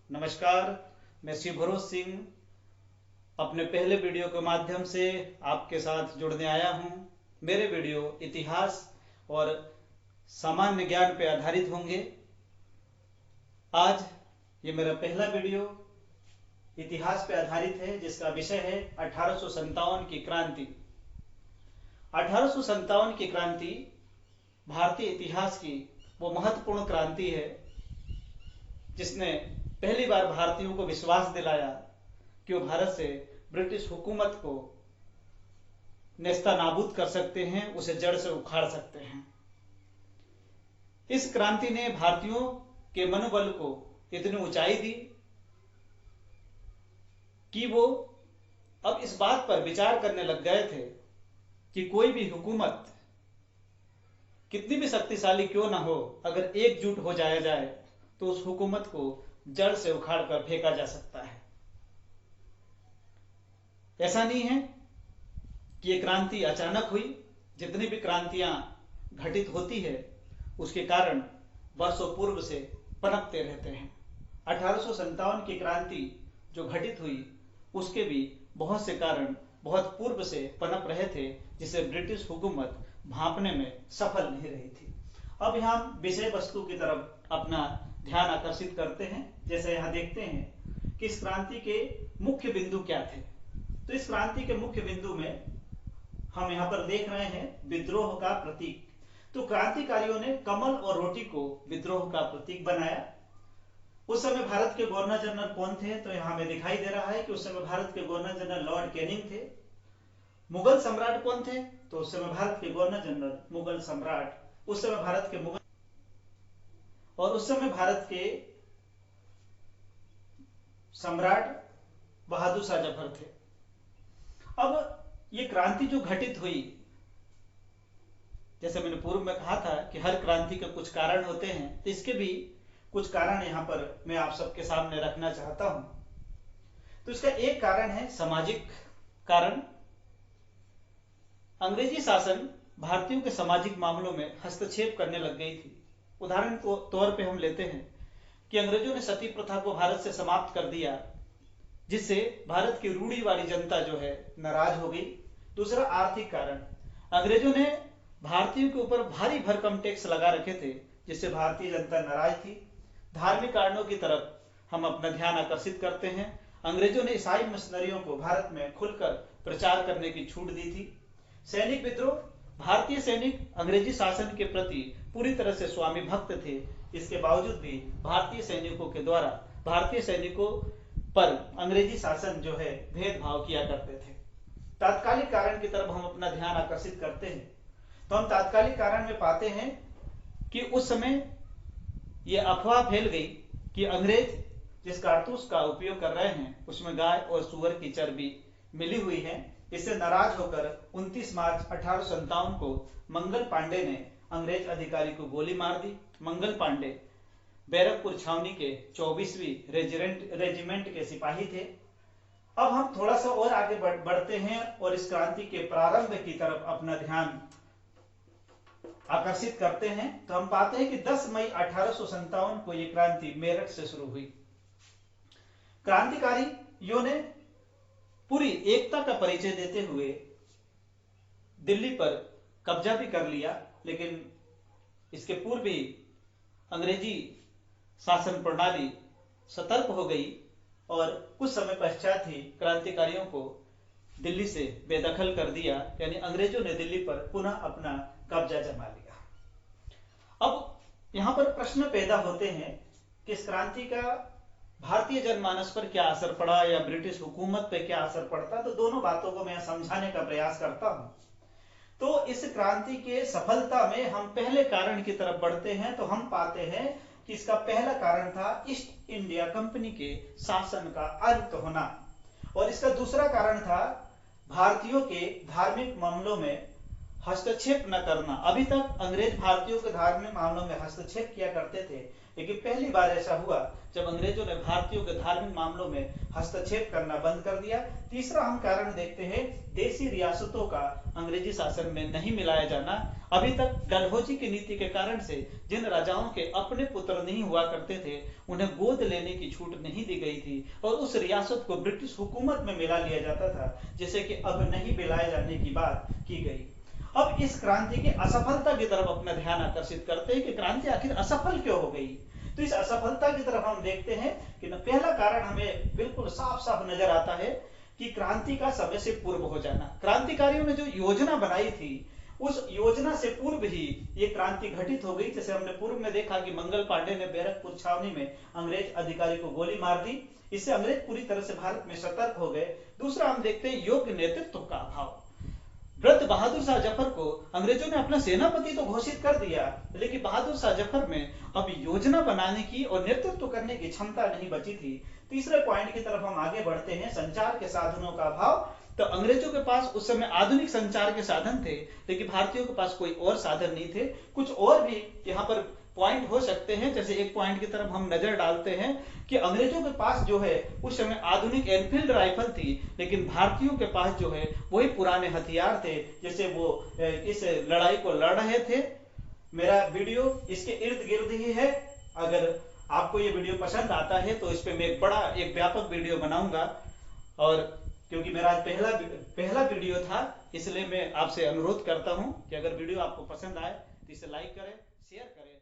नमस्कार, मैं शिव भरोस सिंह अपने पहले वीडियो के माध्यम से आपके साथ जुड़ने आया हूं। मेरे वीडियो इतिहास और सामान्य ज्ञान पर आधारित होंगे। आज ये मेरा पहला वीडियो इतिहास पर आधारित है, जिसका विषय है 1857 की क्रांति। 1857 की क्रांति भारतीय इतिहास की वो महत्वपूर्ण क्रांति है जिसने पहली बार भारतीयों को विश्वास दिलाया कि वो भारत से ब्रिटिश हुकूमत को नेस्तनाबूद कर सकते हैं, उसे जड़ से उखाड़ सकते हैं। इस क्रांति ने भारतीयों के मनोबल को इतनी ऊंचाई दी कि वो अब इस बात पर विचार करने लग गए थे कि कोई भी हुकूमत कितनी भी शक्तिशाली क्यों ना हो, अगर एकजुट हो जाया जाए तो उस हुकूमत को जड़ से उखाड़ कर फेंका जा सकता है। ऐसा नहीं है कि ये क्रांति अचानक हुई। जितनी भी क्रांतियां घटित होती है उसके कारण वर्षों पूर्व से पनपते रहते हैं। 1857 की क्रांति जो घटित हुई उसके भी बहुत से कारण बहुत पूर्व से पनप रहे थे, जिसे ब्रिटिश हुकूमत भांपने में सफल नहीं रही थी। अब यहाँ विषय वस्तु की तरफ अपना ध्यान आकर्षित करते हैं। जैसे यहाँ देखते हैं कि इस क्रांति के मुख्य बिंदु क्या थे। तो इस क्रांति के मुख्य बिंदु में हम यहाँ पर देख रहे हैं विद्रोह का प्रतीक। तो क्रांतिकारियों ने कमल और रोटी को विद्रोह का प्रतीक बनाया। उस समय भारत के गवर्नर जनरल कौन थे? तो यहाँ हमें दिखाई दे रहा है कि उस समय भारत के गवर्नर जनरल लॉर्ड कैनिंग थे। मुगल सम्राट कौन थे? तो उस समय भारत के गवर्नर जनरल मुगल सम्राट, उस समय भारत के मुगल और उस समय भारत के सम्राट बहादुर शाह जफर थे। अब ये क्रांति जो घटित हुई, जैसे मैंने पूर्व में कहा था कि हर क्रांति के कुछ कारण होते हैं, तो इसके भी कुछ कारण यहाँ पर मैं आप सबके सामने रखना चाहता हूं। तो इसका एक कारण है सामाजिक कारण। अंग्रेजी शासन भारतीयों के सामाजिक मामलों में हस्तक्षेप करने लग गई थी। उदाहरण के तौर पे हम लेते हैं कि अंग्रेजों ने सती प्रथा को भारत से समाप्त कर दिया, जिससे भारत की रूढ़िवादी जनता जो है नाराज हो गई। दूसरा आर्थिक कारण, अंग्रेजों ने भारतीयों के ऊपर भारी भरकम टैक्स लगा रखे थे, जिससे भारतीय जनता नाराज थी। धार्मिक कारणों की तरफ हम अपना ध्यान आकर्षित करते हैं। अंग्रेजों ने ईसाई मिशनरियों को भारत में खुलकर प्रचार करने की छूट दी थी। सैनिक विद्रोह, भारतीय सैनिक अंग्रेजी शासन के प्रति पूरी तरह से स्वामी भक्त थे। इसके बावजूद भी भारतीय सैनिकों के द्वारा भारतीय सैनिकों पर अंग्रेजी शासन जो है भेदभाव किया करते थे। तात्कालिक कारण की तरफ हम अपना ध्यान आकर्षित करते हैं तो हम तात्कालिक कारण में पाते हैं कि उस समय यह अफवाह फैल गई कि अंग्रेज जिस कारतूस का उपयोग कर रहे हैं उसमें गाय और सुअर की चर्बी मिली हुई है। इससे नाराज होकर 29 मार्च 1857 को मंगल पांडे ने अंग्रेज अधिकारी को गोली मार दी। मंगल पांडे बैरकपुर छावनी के 24वीं रेजिमेंट के सिपाही थे। अब हम थोड़ा सा और आगे बढ़ते हैं और इस क्रांति के प्रारंभ की तरफ अपना ध्यान आकर्षित करते हैं। तो हम पाते हैं कि 10 मई 1857 को यह क्रांति मेरठ से शुरू हुई। क्रांतिकारियों ने पूरी एकता का परिचय देते हुए दिल्ली पर कब्जा भी कर लिया, लेकिन इसके पूर्व भी अंग्रेजी शासन प्रणाली सतर्क हो गई और कुछ समय पश्चात ही क्रांतिकारियों को दिल्ली से बेदखल कर दिया, यानी अंग्रेजों ने दिल्ली पर पुनः अपना कब्जा जमा लिया। अब यहां पर प्रश्न पैदा होते हैं कि इस क्रांति का भारतीय जनमानस पर क्या असर पड़ा या ब्रिटिश हुकूमत पर क्या असर पड़ता। तो दोनों बातों को मैं समझाने का प्रयास करता हूं। तो इस क्रांति के सफलता में हम पहले कारण की तरफ बढ़ते हैं तो हम पाते हैं कि इसका पहला कारण था ईस्ट इंडिया कंपनी के शासन का अंत होना, और इसका दूसरा कारण था भारतीयों के धार्मिक मामलों में हस्तक्षेप न करना। अभी तक अंग्रेज भारतीयों के धार्मिक मामलों में हस्तक्षेप किया करते थे, लेकिन पहली बार ऐसा हुआ जब अंग्रेजों ने भारतीयों के धार्मिक मामलों में हस्तक्षेप करना बंद कर दिया। तीसरा हम कारण देखते हैं देसी रियासतों का अंग्रेजी शासन में नहीं मिलाया जाना। अभी तक डलहौजी की नीति के कारण से जिन राजाओं के अपने पुत्र नहीं हुआ करते थे उन्हें गोद लेने की छूट नहीं दी गई थी और उस रियासत को ब्रिटिश हुकूमत में मिला लिया जाता था, जिसे कि अब नहीं मिलाए जाने की बात की गई। अब इस क्रांति की असफलता की तरफ अपना ध्यान आकर्षित करते हैं कि क्रांति आखिर असफल क्यों हो गई। तो इस असफलता की तरफ हम देखते हैं कि पहला कारण हमें बिल्कुल साफ साफ नजर आता है कि क्रांति का समय से पूर्व हो जाना। क्रांतिकारियों ने जो योजना बनाई थी उस योजना से पूर्व ही ये क्रांति घटित हो गई। जैसे हमने पूर्व में देखा कि मंगल पांडे ने बैरकपुर छावनी में अंग्रेज अधिकारी को गोली मार दी, इससे अंग्रेज पूरी तरह से भारत में सतर्क हो गए। दूसरा हम देखते हैं योग्य नेतृत्व का अभाव। वृद्ध बहादुर शाह जफर को अंग्रेजों ने अपना सेनापति तो घोषित कर दिया, लेकिन बहादुर शाह जफर में अब योजना बनाने की और नेतृत्व करने की क्षमता नहीं बची थी। तीसरे पॉइंट की तरफ हम आगे बढ़ते हैं, संचार के साधनों का अभाव। तो अंग्रेजों के पास उस समय आधुनिक संचार के साधन थे, लेकिन भारतीयों के पास कोई और साधन नहीं थे। कुछ और भी यहाँ पर पॉइंट हो सकते हैं। जैसे एक पॉइंट की तरफ हम नजर डालते हैं कि अंग्रेजों के पास जो है उस समय आधुनिक एनफील्ड राइफल थी, लेकिन भारतीयों के पास जो है वही पुराने हथियार थे, जैसे वो इस लड़ाई को लड़ रहे थे। मेरा वीडियो इसके इर्द गिर्द ही है। अगर आपको ये वीडियो पसंद आता है तो इस पे मैं एक व्यापक वीडियो बनाऊंगा। और क्योंकि मेरा आज पहला वीडियो था, इसलिए मैं आपसे अनुरोध करता हूं कि अगर वीडियो आपको पसंद आए तो इसे लाइक करें, शेयर करें।